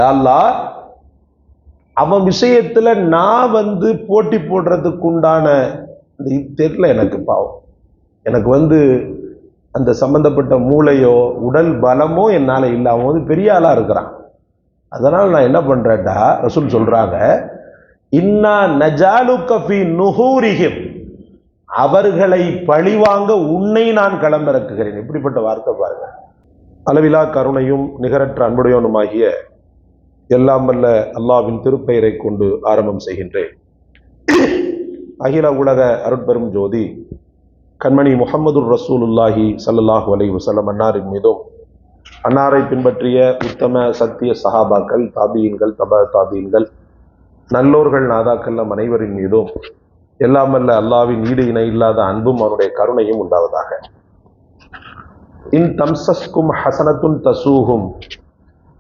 அல்லாஹ் அவன் விஷயத்துல நான் போட்டி போடுறதுக்கு உண்டான தெரியல. எனக்கு பாவம், எனக்கு அந்த சம்பந்தப்பட்ட மூளையோ உடல் பலமோ என்னால இல்ல. அவன் பெரிய ஆளா இருக்கிறான். அதனால நான் என்ன பண்றேன்டா, ரசூல் சொல்றாங்க, இன்னா நஜாலுக ஃபீ நுஹூரிஹிம், அவர்களை பழிவாங்க உன்னை நான் களமிறக்குகிறேன். இப்படிப்பட்ட வார்த்தை பாருங்க. அளவிலா கருணையும் நிகரற்ற அன்புடையவனுமாகிய எல்லாம் வல்ல அல்லாஹ்வின் திருப்பெயரை கொண்டு ஆரம்பம் செய்கின்றேன். அகில உலக அருட்பெரும் ஜோதி கண்மணி முஹம்மது ரசூலுல்லாஹி ஸல்லல்லாஹு அலைஹி வஸல்லம் அன்னாரின் மீதும், அன்னாரை பின்பற்றிய உத்தம சத்திய சஹாபாக்கள், தாபீன்கள், தபா தாபீன்கள், நல்லோர்கள், நாதாக்கள் அனைவரின் மீதும் எல்லாம் வல்ல அல்லாஹ்வின் ஈடு இணை இல்லாத அன்பும் அவருடைய கருணையும் உண்டாவதாக. இன் தம்சஸ்கும் ஹசனத்துன் தசூஹும்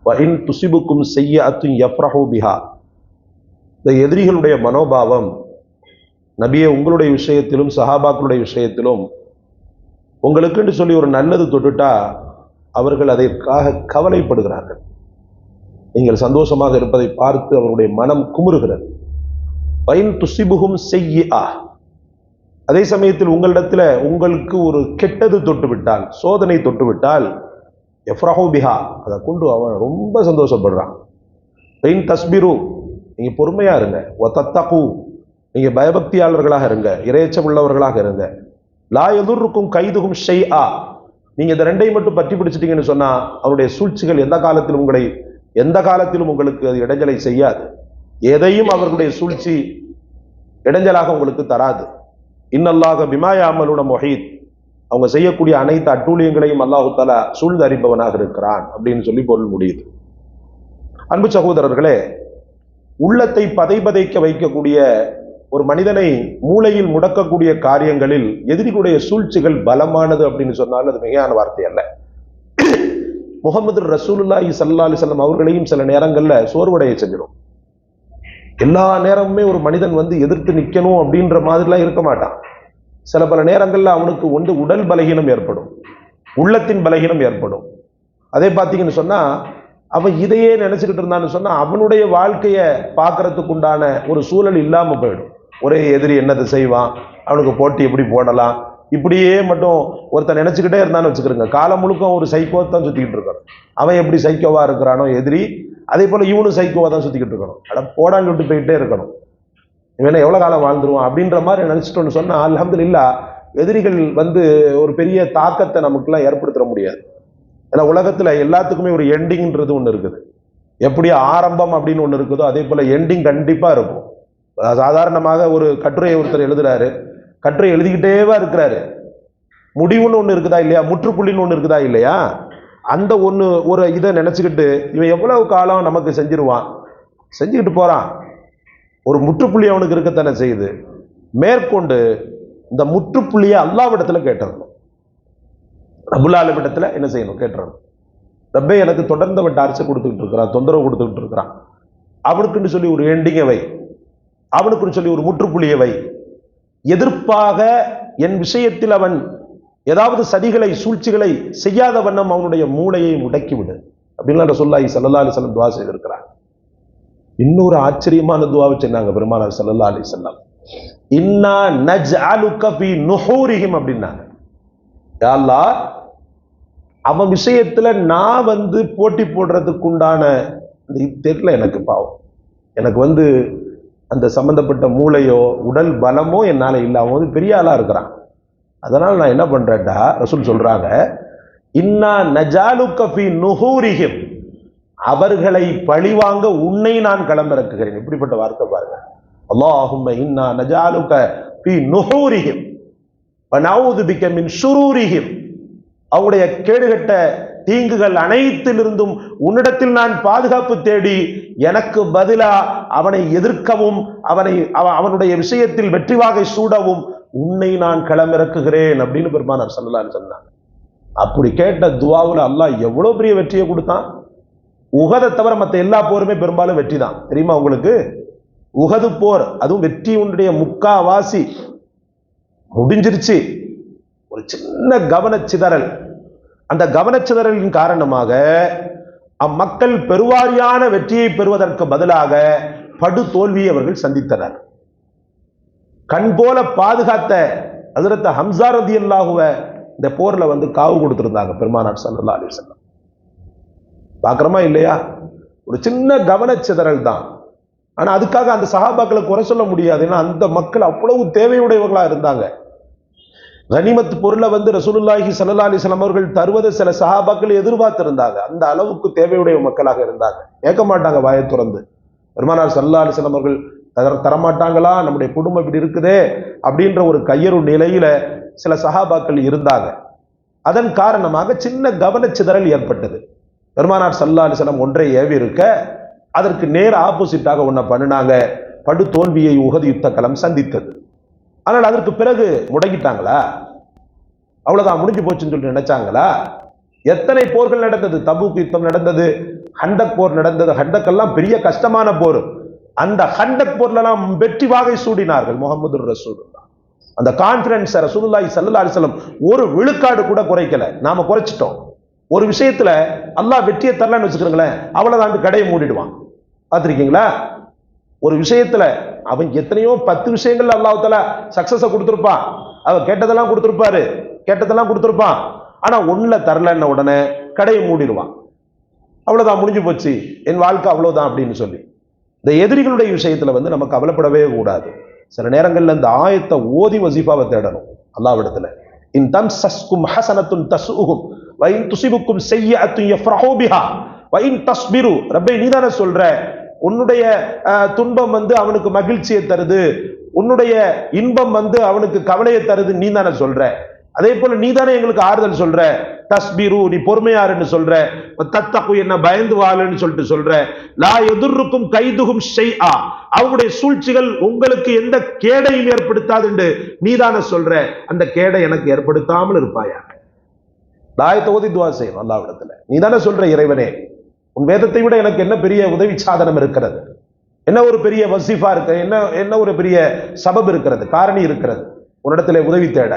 வ இன் துசிபுக்கும் செய்யஅத்துன் யஃப்ரஹு பிஹா. இந்த எதிரிகளுடைய மனோபாவம் நபியே உங்களுடைய விஷயத்திலும் சஹாபாக்களுடைய விஷயத்திலும் உங்களுக்குன்னு சொல்லி ஒரு நல்லது தொட்டுட்டா அவர்கள் அதற்காக கவலைப்படுகிறார்கள். நீங்கள் சந்தோஷமாக இருப்பதை பார்த்து அவருடைய மனம் குமுறுகிறது. வைன் துசிபுகும் செய்யா, அதே சமயத்தில் உங்களிடத்துல உங்களுக்கு ஒரு கெட்டது தொட்டுவிட்டால், சோதனை தொட்டுவிட்டால், எஃப்ரஹு பிஹா, அதை கொண்டு அவன் ரொம்ப சந்தோஷப்படுறான். வைன் தஸ்பிரு, நீங்க பொறுமையா இருங்க. வதத்தகு, நீங்க பயபக்தியாளர்களாக இருங்க, இறையச்சம் உள்ளவர்களாக இருங்க. லா யதுர்ருக்கும் கைதுகும் ஷைஆ, நீங்க இந்த ரெண்டையும் மட்டும் பற்றி பிடிச்சிட்டீங்கன்னு சொன்னா அவருடைய சூழ்ச்சிகள் எந்த காலத்திலும் உங்களுக்கு அது இடைஞ்சலை செய்யாது. எதையும் அவர்களுடைய சூழ்ச்சி இடைஞ்சலாக உங்களுக்கு தராது. இன்னல்லாஹ பிமா யஅமலூன முஹீத், அவங்க செய்யக்கூடிய அனைத்து அட்டூழியங்களையும் அல்லாஹு தஆலா சூழ்ந்து அறிபவனாக இருக்கிறான் அப்படின்னு சொல்லி பொருள் முடியுது. அன்பு சகோதரர்களே, உள்ளத்தை பதைபதைக்க வைக்கக்கூடிய ஒரு மனிதனை மூளையில் முடக்கக்கூடிய காரியங்களில் எதிரிகளுடைய சூழ்ச்சிகள் பலமானது அப்படின்னு சொன்னால் அது மிகையான வார்த்தை அல்ல. முஹம்மது ரசூலுல்லாஹி ஸல்லல்லாஹு அலைஹி வஸல்லம் அவர்களையும் சில நேரங்கள்ல சோர்வடைய செஞ்சிடும். எல்லா நேரமுமே ஒரு மனிதன் எதிர்த்து நிக்கணும் அப்படின்ற மாதிரிலாம் இருக்க மாட்டான். சில பல நேரங்கள்ல அவனுக்கு உடல் பலகீனம் ஏற்படும், உள்ளத்தின் பலகீனம் ஏற்படும். அதே பார்த்தீங்கன்னு சொன்னா அவன் இதையே நினைச்சுக்கிட்டு இருந்தான்னு சொன்னா அவனுடைய வாழ்க்கையை பார்க்கறதுக்கு உண்டான ஒரு சூழல் இல்லாம போயிடும். ஒரே எதிரி என்னதை செய்வான், அவனுக்கு போட்டி எப்படி போடலாம், இப்படியே மட்டும் ஒருத்தன் நினைச்சுக்கிட்டே இருந்தான்னு வச்சுக்கிறோங்க, காலம் முழுக்க ஒரு சைக்கோ தான் சுத்திக்கிட்டு இருக்கான். அவன் எப்படி சைக்கோவா இருக்கிறானோ எதிரி, அதே போல இவனும் சைக்கோவா தான் சுத்திக்கிட்டு இருக்கணும். அட போடான்னு விட்டு போயிட்டே இருக்கணும், இவனை எவ்வளவு காலம் வாழ்ந்துருவான் அப்படின்ற மாதிரி நினைச்சிட்டோன்னு சொன்னா அல்ஹம்துலில்லாஹ் எதிரிகள் ஒரு பெரிய தாக்கத்தை நமக்குலாம் ஏற்படுத்த முடியாது. ஏன்னா உலகத்துல எல்லாத்துக்குமே ஒரு எண்டிங்ன்றது ஒண்ணு இருக்குது. எப்படி ஆரம்பம் அப்படின்னு ஒண்ணு இருக்குதோ அதே போல எண்டிங் கண்டிப்பா இருக்கும். சாதாரணமாக ஒரு கட்டுரையை ஒருத்தர் எழுதுறாரு, கட்டுரை எழுதிக்கிட்டேவா இருக்கிறாரு, முடிவுன்னு ஒண்ணு இருக்குதா இல்லையா, முற்றுப்புள்ளின்னு ஒண்ணு இருக்குதா இல்லையா, அந்த ஒரு இதை நினைச்சுக்கிட்டு இவன் எவ்வளவு காலம் நமக்கு செஞ்சுக்கிட்டு போறான். ஒரு முற்றுப்புள்ளி அவனுக்கு இருக்கத்தானே செய்யுது. மேற்கொண்டு இந்த முற்றுப்புள்ளியை அல்லாஹ்விடத்துல கேட்டுறணும். ரப்புல் ஆலமீனிடத்துல என்ன செய்யணும், கேட்டுறணும். ரப்பே எனக்கு தொடர்ந்து அவன் டார்ச்சர் கொடுத்துக்கிட்டு இருக்கிறான், தொந்தரவு கொடுத்துக்கிட்டு இருக்கிறான், அவனுக்குன்னு சொல்லி ஒரு எண்டிங்கை வை, அவனுக்குன்னு சொல்லி ஒரு முற்றுப்புள்ளியை வை. எதிர்ப்பாக என் விஷயத்தில் அவன் ஏதாவது சதிகளை சூழ்ச்சிகளை செய்யாத வண்ணம் அவனுடைய மூளையை முடக்கிவிடு அப்படின்னு ரசூலுல்லாஹி ஸல்லல்லாஹு அலைஹி வஸல்லம் துஆ செய்திருக்கிறார். இன்னொரு ஆச்சரியமான துஆவை சொன்னாங்க பெருமானார் ஸல்லல்லாஹு அலைஹி வஸல்லம், இன்னா நஜ்அலுக ஃபீ நுஹூரிஹிம் அப்படின்னாங்க. யா அல்லாஹ், அவன் விஷயத்துல நான் போட்டி போடுறதுக்கு உண்டான தெரியல. எனக்கு பாவம், எனக்கு அந்த சம்பந்தப்பட்ட மூளையோ உடல் பலமோ என்னால இல்ல. அவன் பெரிய ஆளா இருக்கிறான். அதனால நான் என்ன பண்றேன்டா, ரசூல் சொல்றாங்க, இன்னா நஜாலுக ஃபீ நுஹூரிஹிம், அவர்களை பழிவாங்க உன்னை நான் களமிறக்குகிறேன். இப்படிப்பட்ட வார்த்தை பாருங்க. அல்லாஹும்ம இன்னா நஜாலுக ஃபீ நுஹூரிஹிம் வ நஊது பிக மின் ஷுரூரிஹிம், அவருடைய கேடுகட்ட தீங்குகள் அனைத்திலிருந்தும் உன்னிடத்தில் நான் பாதுகாப்பு தேடி எனக்கு பதிலா அவனை எதிர்க்கவும் அவனுடைய விஷயத்தில் வெற்றி வாகை சூடவும் உன்னை நான் களமிறக்குகிறேன் அப்படின்னு பெருமானார் ஸல்லல்லாஹு அலைஹி வஸல்லம் சொன்னாங்க. அப்படி கேட்ட துஆவுல அல்லாஹ் எவ்வளவு பெரிய வெற்றியை கொடுத்தான். உஹதை தவிர மற்ற எல்லா போருமே பெரும்பாலும் வெற்றி தான், தெரியுமா உங்களுக்கு? உஹது போர், அதுவும் வெற்றியுடைய முக்காவாசி முடிஞ்சிருச்சு. ஒரு சின்ன கவனச்சிதறல், அந்த கவனச்சிதறலின் காரணமாக அம்மக்கள் பெருவாரியான வெற்றியை பெறுவதற்கு பதிலாக படு தோல்வியை அவர்கள் சந்தித்தனர். கண் போல பாதுகாத்த ஹஜ்ரத் ஹம்ஸா ரலியல்லாஹுவ இந்த போர்ல காவு கொடுத்திருந்தாங்க பெருமானார் ஸல்லல்லாஹு அலைஹி வஸல்லம். பார்க்கறோமா இல்லையா? ஒரு சின்ன கவனச்சிதறல் தான். ஆனா அதுக்காக அந்த சஹாபாக்களை குறை சொல்ல முடியாது. ஏன்னா அந்த மக்கள் அவ்வளவு தேவையுடையவர்களா இருந்தாங்க. கனிமத் பொருளை ரசூலுல்லாஹி ஸல்லல்லாஹு அலைஹி வஸல்லம் அவர்கள் தருவதை சில சஹாபாக்கள் எதிர்பார்த்திருந்தாங்க. அந்த அளவுக்கு தேவையுடைய மக்களாக இருந்தாங்க. கேட்க மாட்டாங்க வாயை துறந்து. பெருமானார் ஸல்லல்லாஹு அலைஹி வஸல்லம் அவர்கள் தரமாட்டாங்களா, நம்முடைய குடும்பம் இப்படி இருக்குதே அப்படின்ற ஒரு கையறு நிலையில சில சஹாபாக்கள் இருந்தாங்க. அதன் காரணமாக சின்ன கவனச்சிதறல் ஏற்பட்டது. பெருமானார் ஸல்லல்லாஹு அலைஹி வஸல்லம் ஒன்றை ஏவி இருக்க அதற்கு நேர் ஆப்போசிட்டாக ஒன்ன பண்ணினாங்க. படு தோல்வியை உஹது யுத்த களம் சந்தித்தது. ஆனால் அதற்கு பிறகு முடங்கிட்டாங்களா? அவ்வளவுதான், முடிஞ்சு போச்சுன்னு சொல்லி நினைச்சாங்களா? எத்தனை போர்கள் நடந்தது? தபூக் யுத்தம் நடந்தது, ஹண்டக் போர் நடந்தது. ஹண்டக்கெல்லாம் பெரிய கஷ்டமான போர். அந்த ஹண்டக் போர்லாம் வெற்றி வாகை சூடினார்கள் முஹம்மது ரசூலுல்லாஹ். அந்த கான்ஃபிடன்ஸ் ரசூலுல்லாஹி ஸல்லல்லாஹு அலைஹி வஸல்லம் ஒரு விழுக்காடு கூட குறைக்கல. நாம குறைச்சிட்டோம். ஒரு விஷயத்துல அல்லாஹ் வெற்றியை தரலன்னு வச்சுக்கிறீங்களேன், அவ்வளவுதான், கடையை மூடிடுவான். பார்த்திருக்கீங்களா? ஒரு விஷயத்துல அவன் எத்தனையோ 10 விஷயங்கள்ல அல்லாஹ் தஆலா சக்சஸ கொடுத்திருப்பான். அவன் கேட்டதெல்லாம் கொடுத்திருப்பான். ஆனா ஒண்ணுல தரலன்ன உடனே கடையை மூடிடுவான். அவ்வளவுதான், முடிஞ்சு போச்சு, என் வாழ்க்கை அவ்வளவுதான் அப்படின்னு சொல்லி. இந்த எதிரிகளுடைய விஷயத்துல நம்ம கவலைப்படவே கூடாது. சில நேரங்கள்ல இந்த ஆயத்தை ஓதி வசீஃபாவை தேடணும் அல்லாஹ்விடத்துல. இன் தம்சஸ்கும் ஹஸனத்துன் தஸ்உஹும் வ இன் துஸிபுக்கும் ஸய்யிஅத்துன் யஃப்ரஹூ பிஹா வ இன் தஸ்பிரு. ரப்பே நீதானே சொல்ற, உன்னுடைய துன்பம் அவனுக்கு மகிழ்ச்சியை தருது, உன்னுடைய இன்பம் அவனுக்கு கவலையை தருது, நீ தானே சொல்ற. அதே போல நீ தானே எங்களுக்கு ஆறுதல் சொல்ற. தஸ்பிரு, நீ பொறுமையாருன்னு சொல்ற. தத்தகு, என்ன பயந்து வாழுன்னு சொல்லிட்டு சொல்ற. லா யதுர்ருக்கும் கைதுஹும் ஷைஆ, அவங்களுடைய சூழ்ச்சிகள் உங்களுக்கு எந்த கேடையும் ஏற்படுத்தாதுன்னு நீ தானே சொல்ற. அந்த கேடை எனக்கு ஏற்படுத்தாமல் இருப்பாயா. தாயத்தை ஓதி துவா செய்யணும் அல்லாஹ்விடத்துல. நீ தானே சொல்ற இறைவனே, உன் வேதத்தை விட எனக்கு என்ன பெரிய உதவி சாதனம் இருக்கிறது, என்ன ஒரு பெரிய வசீஃபா இருக்கு, என்ன ஒரு பெரிய சபப் இருக்கிறது, காரணி இருக்கிறது உன்னிடத்துல உதவி தேட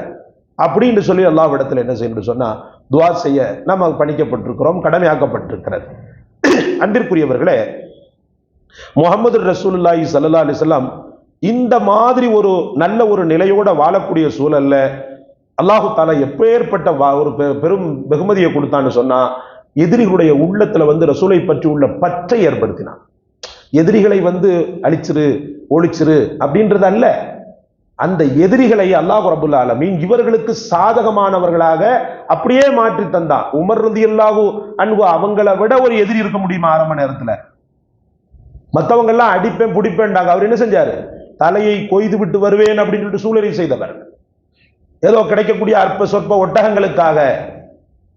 அப்படின்னு சொல்லி அல்லாஹ்விடத்துல என்ன செய்யணும் சொன்னா துவா செய்ய நம்ம பணிக்கப்பட்டிருக்கிறோம், கடமையாக்கப்பட்டிருக்கிறது. அன்பிற்குரியவர்களே, முஹம்மது ரசூலுல்லாஹி ஸல்லல்லாஹு அலைஹி வஸல்லம் இந்த மாதிரி ஒரு நல்ல ஒரு நிலையோட வாழக்கூடிய சூழல்ல அல்லாஹு தஆலா எப்பேற்பட்ட ஒரு பெரும் வெகுமதியை கொடுத்தான்னு சொன்னா, எதிரிகளுடைய உள்ளத்துல ரசூலை பற்றி உள்ள பற்றை ஏற்படுத்தினான். எதிரிகளை அழிச்சிரு ஒழிச்சிரு அப்படின்றது அல்ல, அந்த எதிரிகளை அல்லாஹ் ரப்புல் ஆலமீன் இவர்களுக்கு சாதகமானவர்களாக அப்படியே மாற்றி தந்தான். உமர் ரலியல்லாஹு அன்ஹு அவங்களை விட ஒரு எதிரி இருக்க முடியுமா? ஆரம்ப நேரத்துல மற்றவங்க எல்லாம் அடிப்பேன் பிடிப்பேன்டாங்க. அவர் என்ன செஞ்சாரு? தலையை கொய்து விட்டு வருவேன் அப்படின்னு சொல்லிட்டு சூழலை செய்தவர். ஏதோ கிடைக்கக்கூடிய அற்ப சொற்ப ஒட்டகங்களுக்காக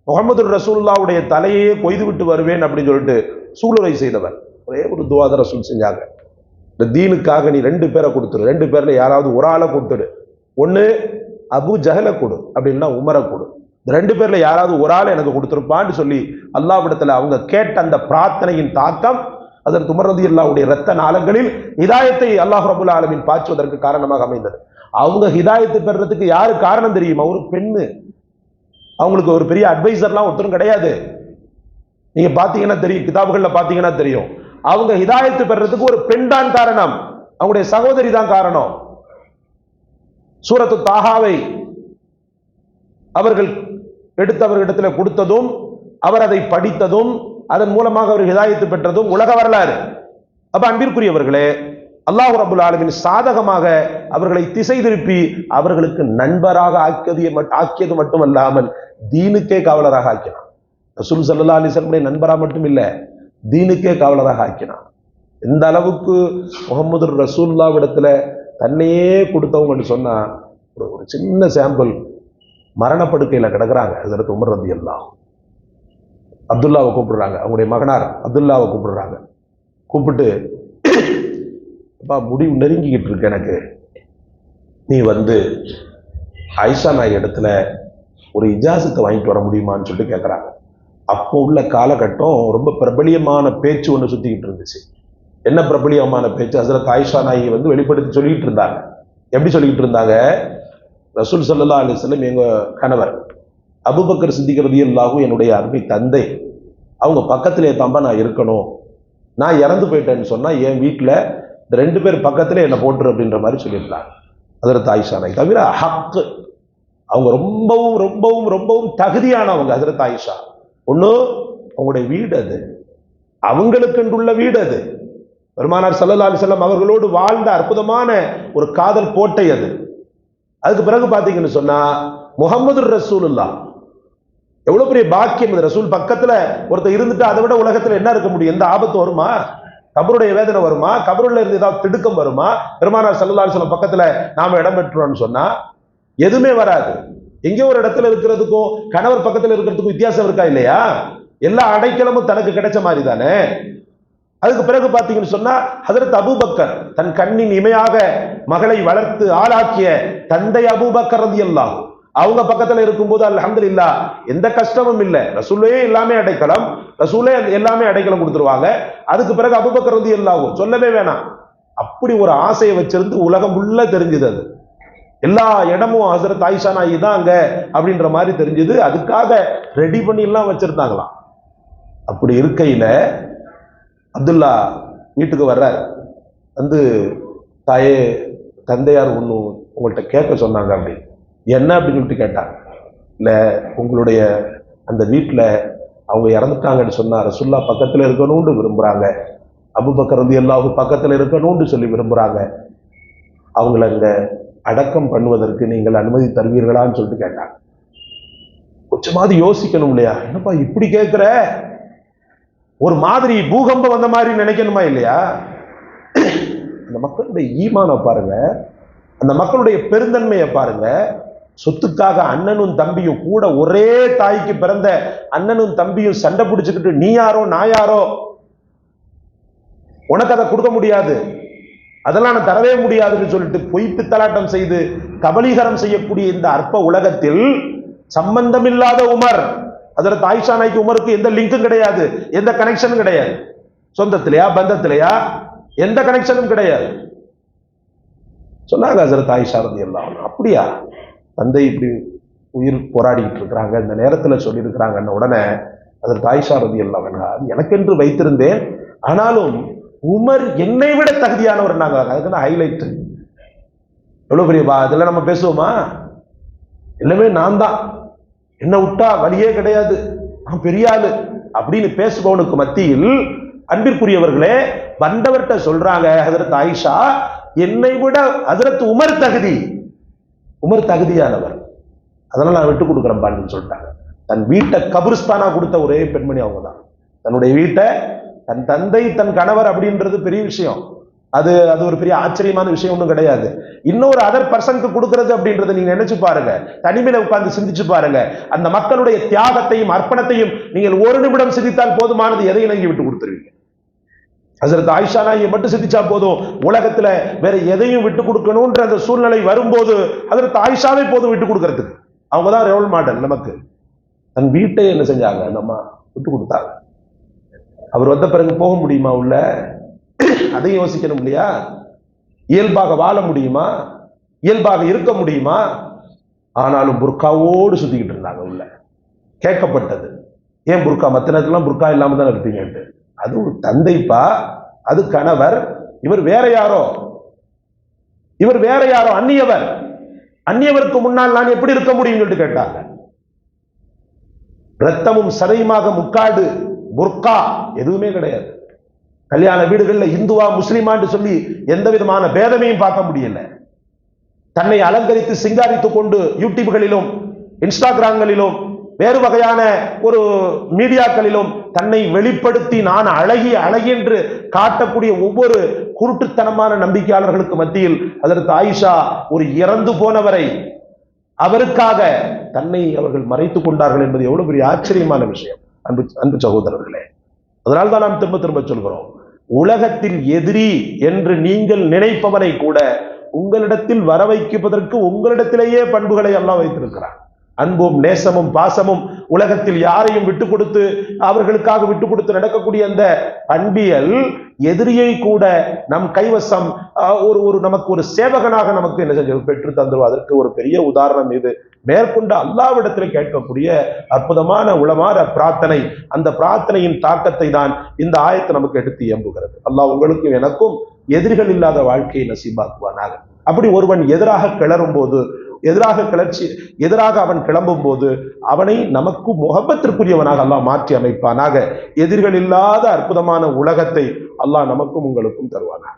முஹம்மது ரசூலுல்லாஹ்வுடைய தலையே கொய்து விட்டு வருவேன் அப்படின்னு சொல்லிட்டு சூளுரை செய்தவர். ஒரே ஒரு துவா தான் ரசூல் செஞ்சாங்க. இந்த தீனுக்காக நீ 2 பேரை கொடுத்துரு, 2 பேர்ல யாராவது ஒரு ஆளை கொடுத்துடு. ஒண்ணு அபு ஜஹலை கொடு, அப்படின்னா உமரை கொடு. இந்த 2 பேர்ல யாராவது ஒரு ஆளை எனக்கு கொடுத்துருப்பான்னு சொல்லி அல்லாஹ்விடத்துல அவங்க கேட்ட அந்த பிரார்த்தனையின் தாக்கம் அதற்கு உமர் ரலியல்லாஹுடைய இரத்த நாளங்களில் ஹிதாயத்தை அல்லாஹ் ரப்புல் ஆலமீன் பாய்ச்சுவதற்கு காரணமாக அமைந்தது. அவங்க ஹிதாயத்தை பெறறதுக்கு யாரு காரணம் தெரியுமா? ஒரு பெண்ணு. அவங்களுக்கு ஒரு பெரிய அட்வைசர்லாம் ஒருத்தரும் கிடையாது. நீங்க பாத்தீங்கன்னா தெரியும், கிதாபுகள்ல பாத்தீங்கன்னா தெரியும். அவங்க ஹிதாயத்து பெறறதுக்கு ஒரு பெண் தான் காரணம், அவங்களுடைய சகோதரி தான் காரணம். சூரத்து தாஹாவை அவர்கள் எடுத்தவர்களிடத்துல கொடுத்ததும், அவர் அதை படித்ததும், அதன் மூலமாக அவர் ஹிதாயத்து பெற்றதும் உலக வரலாறு. அப்ப அன்பிற்குரியவர்களே, அல்லாஹ் ரப்புல் ஆலமீன் சாதகமாக அவர்களை திசை திருப்பி அவர்களுக்கு நண்பராக ஆக்கியது மட்டுமல்லாமல் தீனுக்கே காவலராக ஆக்கினான். ரசூல் ஸல்லல்லாஹு அலைஹி வஸல்லம் நண்பராக மட்டும் இல்ல, தீனுக்கே காவலராக ஆக்கினான். எந்த அளவுக்கு முஹம்மது ரசூலுல்லாஹ்விடத்துல தன்னையே கொடுத்தவங்கன்னு சொன்னா, ஒரு சின்ன சாம்பிள். மரணப்படுக்கையில கிடக்குறாங்க ஹஜ்ரத் உமர் ரலியல்லாஹு. அப்துல்லாவை கூப்பிடுறாங்க, அவங்களுடைய மகனார் அப்துல்லாவை கூப்பிடுறாங்க. கூப்பிட்டு, முடிவு நெருங்கிக்கிட்டு இருக்கு எனக்கு, நீ ஆயிஷா நாய் இடத்துல ஒரு இஜாசத்தை வாங்கிட்டு வர முடியுமான்னு சொல்லிட்டு கேட்குறாங்க. அப்போ உள்ள காலகட்டம் ரொம்ப பிரபலியமான பேச்சு ஒன்று சுத்திக்கிட்டு இருந்துச்சு. என்ன பிரபலியமான பேச்சு? ஹஜ்ரத் ஆயிஷா நாய் வெளிப்படுத்தி சொல்லிக்கிட்டு இருந்தாங்க. எப்படி சொல்லிக்கிட்டு இருந்தாங்க? ரசூல் ஸல்லல்லாஹு அலைஹி வஸல்லம் எங்க கணவர் அபூபக்கர் சித்திக் ரலியல்லாஹு என்னுடைய அருமை தந்தை, அவங்க பக்கத்திலே தாம்பா நான் இருக்கணும், நான் இறந்து போயிட்டேன்னு சொன்னா என் வீட்டுல இந்த 2 பேர் பக்கத்துல என்ன போட்டுரு அப்படின்ற மாதிரி சொல்லியிருந்தாங்க ஹஜ்ரத் ஆயிஷா நாயகி. தவிர ஹக்கு, அவங்க ரொம்பவும் ரொம்பவும் ரொம்பவும் தகுதியானவங்க ஹஜ்ரத் ஆயிஷா. ஒண்ணு அவங்களுடைய வீடு, அது அவங்களுக்குள்ள வீடு, அது பெருமானார் ஸல்லல்லாஹு அலைஹி வஸல்லம் அவர்களோடு வாழ்ந்த அற்புதமான ஒரு காதல் கோட்டை அது. அதுக்கு பிறகு பாத்தீங்கன்னு சொன்னா முஹம்மது ரசூலுல்லாஹ், எவ்வளவு பெரிய பாக்கியம் இது. ரசூல் பக்கத்துல ஒருத்தர் இருந்துட்டு அதை விட உலகத்துல என்ன இருக்க முடியும்? எந்த ஆபத்து வருமா? கபருடைய வேதனை வருமா? கபருள்ள இருந்து ஏதாவது திடுக்கம் வருமா? பெருமானார் ஸல்லல்லாஹு அலைஹி வஸல்லம் பக்கத்துல நாம இடம் பெற்றோம்னு சொன்னா எதுவுமே வராது. எங்கேயோ ஒரு இடத்துல இருக்கிறதுக்கும் கணவர் பக்கத்துல இருக்கிறதுக்கும் வித்தியாசம் இருக்கா இல்லையா? எல்லா அடைக்கலமும் தனக்கு கிடைச்ச மாதிரி தானே. அதுக்கு பிறகு பாத்தீங்கன்னு சொன்னா ஹஜ்ரத் அபூபக்கர், தன் கண்ணின் இமையாக மகளை வளர்த்து ஆளாக்கிய தந்தை அபூபக்கர் ரலியல்லாஹு, அவங்க பக்கத்துல இருக்கும்போது அல்ஹம்துலில்லாஹ் எந்த கஷ்டமும் இல்லை. ரசூலே எல்லாமே அடைக்கலம், ரசூலே எல்லாமே அடைக்கலம் கொடுத்துருவாங்க. அதுக்கு பிறகு அபூபக்கர் ரலியல்லாஹு சொல்லவே வேணாம். அப்படி ஒரு ஆசையை வச்சிருந்து உலகம் உள்ள தெரிஞ்சது. அது எல்லா இடமும் ஹஜ்ரத் ஆயிஷா நாயகி தான் அங்க அப்படின்ற மாதிரி தெரிஞ்சது. அதுக்காக ரெடி பண்ணி எல்லாம் வச்சிருந்தாங்களாம். அப்படி இருக்கையில அப்துல்லா வீட்டுக்கு வர்றாரு. வந்து தாயே, தந்தையார் ஒன்று உங்கள்கிட்ட கேட்க சொன்னாங்க அப்படின்னு. என்ன அப்படின்னு சொல்லிட்டு கேட்டாங்க. இல்ல, உங்களுடைய அந்த வீட்டுல அவங்க இறந்துட்டாங்கன்னு சொன்னா ரசூல்லா பக்கத்துல இருக்கணும்னு விரும்புறாங்க, அபூபக்கர் ரலியல்லாஹு பக்கத்துல இருக்கணும்னு சொல்லி விரும்புறாங்க, அவங்கள அங்க அடக்கம் பண்ணுவதற்கு நீங்கள் அனுமதி தருவீர்களான்னு சொல்லிட்டு கேட்டாங்க. கொஞ்சமாவது யோசிக்கணும் இல்லையா? என்னப்பா இப்படி கேட்கிற? ஒரு மாதிரி பூகம்பம் வந்த மாதிரி நினைக்கணுமா இல்லையா? அந்த மக்களுடைய ஈமானை பாருங்க, அந்த மக்களுடைய பெருந்தன்மையை பாருங்க. சொத்துக்காக அண்ணனும் தம்பியும் கூட, ஒரே தாய்க்கு பிறந்த அண்ணனும் தம்பியும் சண்டை பிடிச்சுக்கிட்டு நீ யாரோ நான் யாரோ, உனக்கு அதை கொடுக்க முடியாது, அதெல்லாம் நான் தரவே முடியாதுன்னு சொல்லிட்டு பொய் பித்தலாட்டம் செய்து கபலீகரம் செய்யக்கூடிய இந்த அற்ப உலகத்தில் சம்பந்தமில்லாத உமர், ஹஜ்ரத் ஆயிஷா நாயகி உமருக்கு எந்த லிங்கும் கிடையாது, எந்த கனெக்ஷனும் கிடையாது, சொந்தத்திலையா பந்தத்திலையா எந்த கனெக்ஷனும் கிடையாது. சொன்னாங்க ஹஜ்ரத் ஆயிஷா ரலியல்லாஹு அன்ஹா, அப்படியா தந்தை இப்படி உயிர் போராடிக்கிட்டு இருக்கிறாங்க, இந்த நேரத்துல சொல்லி இருக்கிறாங்கன்னு உடனே ஹஜ்ரத் ஆயிஷா ரலியல்லாஹு அன்ஹா, எனக்கென்று வைத்திருந்தேன், ஆனாலும் உமர் என்னை விட தகுதியானவர். நாங்க அதுக்கு ஹைலைட் எவ்வளவு பெரிய இதெல்லாம் நம்ம பேசுவோமா? எல்லாமே நான் தான், என்ன விட்டா வழியே கிடையாது, நான் பெரிய ஆளு அப்படின்னு பேசுபவனுக்கு மத்தியில் அன்பிற்குரியவர்களே வந்தவர்கிட்ட சொல்றாங்க ஹஜ்ரத் ஆயிஷா, என்னை விட ஹஜ்ரத் உமர் தகுதி, உமர் தகுதியானவர், அதனால நான் விட்டு கொடுக்குறேன் பான்னு சொல்லிட்டாங்க. தன் வீட்டை கபிரிஸ்தானா கொடுத்த ஒரே பெண்மணி அவங்க தான். தன்னுடைய வீட்டை, தன் தந்தை தன் கணவர் அப்படின்றது பெரிய விஷயம், அது அது ஒரு பெரிய ஆச்சரியமான விஷயம் ஒன்றும் கிடையாது. இன்னொரு அதர் பர்சனுக்கு கொடுக்கறது அப்படின்றத நீங்க நினைச்சு பாருங்க, தனிமையில உட்கார்ந்து சிந்திச்சு பாருங்க. அந்த மக்களுடைய தியாகத்தையும் அர்ப்பணத்தையும் நீங்கள் ஒரு நிமிடம் சிந்தித்தால் போதுமானது, எதையும் நீங்க விட்டு கொடுத்துருவீங்க. ஹஜ்ரத் ஆயிஷா நாயகி மட்டும் சிந்திச்சா போதும், உலகத்துல வேற எதையும் விட்டு கொடுக்கணும்ன்ற அந்த சூழ்நிலை வரும்போது ஹஜ்ரத் ஆயிஷாவே போதும் விட்டு கொடுக்கறதுக்கு. அவங்கதான் ரோல் மாடல் நமக்கு. தன் வீட்டை என்ன செஞ்சாங்க, நம்ம விட்டு கொடுத்தாங்க. அவர் வந்த பிறகு போக முடியுமா உள்ள? அதையும் யோசிக்கணும் இல்லையா? இயல்பாக வாழ முடியுமா? இயல்பாக இருக்க முடியுமா? ஆனாலும் புர்காவோடு சுத்திக்கிட்டு இருந்தாங்க உள்ள. கேட்கப்பட்டது, ஏன் புர்கா, மற்ற நேரத்துலாம் புர்கா இல்லாம தான் இருப்பீங்கன்ட்டு. அது ஒரு தந்தைப்பா, அது கணவர், இவர் வேற யாரோ, இவர் வேற யாரோ, அந்நியவர், அந்நியவருக்கு முன்னால் நான் எப்படி இருக்க முடியும் என்று கேட்டாங்க. ரத்தமும் சதையுமாக முக்காடு புர்கா எதுவுமே கிடையாது. கல்யாண வீடுகள்ல இந்துவா முஸ்லிமான்னு சொல்லி எந்த விதமான பேதமையும் பார்க்க முடியல. தன்னை அலங்கரித்து சிங்காரித்துக் கொண்டு யூடியூப்களிலும் இன்ஸ்டாகிராம்களிலும் வேறு வகையான ஒரு மீடியாக்களிலும் தன்னை வெளிப்படுத்தி நான் அழகி அழகி என்று காட்டக்கூடிய ஒவ்வொரு குருட்டுத்தனமான நம்பிக்கையாளர்களுக்கு மத்தியில் அதற்கு ஆயிஷா ஒரு இறந்து போனவரை அவருக்காக தன்னை அவர்கள் மறைத்துக் கொண்டார்கள் என்பது எவ்வளவு பெரிய ஆச்சரியமான விஷயம் அன்பு அன்பு சகோதரர்களே. அதனால்தான் நாம் திரும்ப திரும்ப சொல்கிறோம், உலகத்தில் எதிரி என்று நீங்கள் நினைப்பவனை கூட உங்களிடத்தில் வர வைப்பதற்கு உங்களிடத்திலேயே பண்புகளை அல்லாஹ் வைத்திருக்கிறார். அன்பும் நேசமும் பாசமும், உலகத்தில் யாரையும் விட்டு கொடுத்து அவர்களுக்காக விட்டு கொடுத்து நடக்கக்கூடிய அந்த அன்பியல் எதிரியை கூட நம் கைவசம் ஒரு நமக்கு ஒரு சேவகனாக நமக்கு என்ன செஞ்சு பெற்று தந்துருவோம். அதற்கு ஒரு பெரிய உதாரணம் இது. மேற்கொண்டு அல்லாஹ்விடத்தில் கேட்கக்கூடிய அற்புதமான உளமாற பிரார்த்தனை, அந்த பிரார்த்தனையின் தாக்கத்தை தான் இந்த ஆயத்தை நமக்கு எடுத்து எம்புகிறது. அல்லாஹ் உங்களுக்கும் எனக்கும் எதிரிகள் இல்லாத வாழ்க்கையை நசீபாக்குவானாக. அப்படி ஒருவன் எதிராக கிளறும் போது, எதிராக அவன் கிளம்பும் போது அவனை நமக்கு முகப்பத்திற்குரியவனாக அல்லாஹ் மாற்றி அமைப்பானாக. எதிரிகள் இல்லாத அற்புதமான உலகத்தை அல்லாஹ் நமக்கும் உங்களுக்கும் தருவானாக.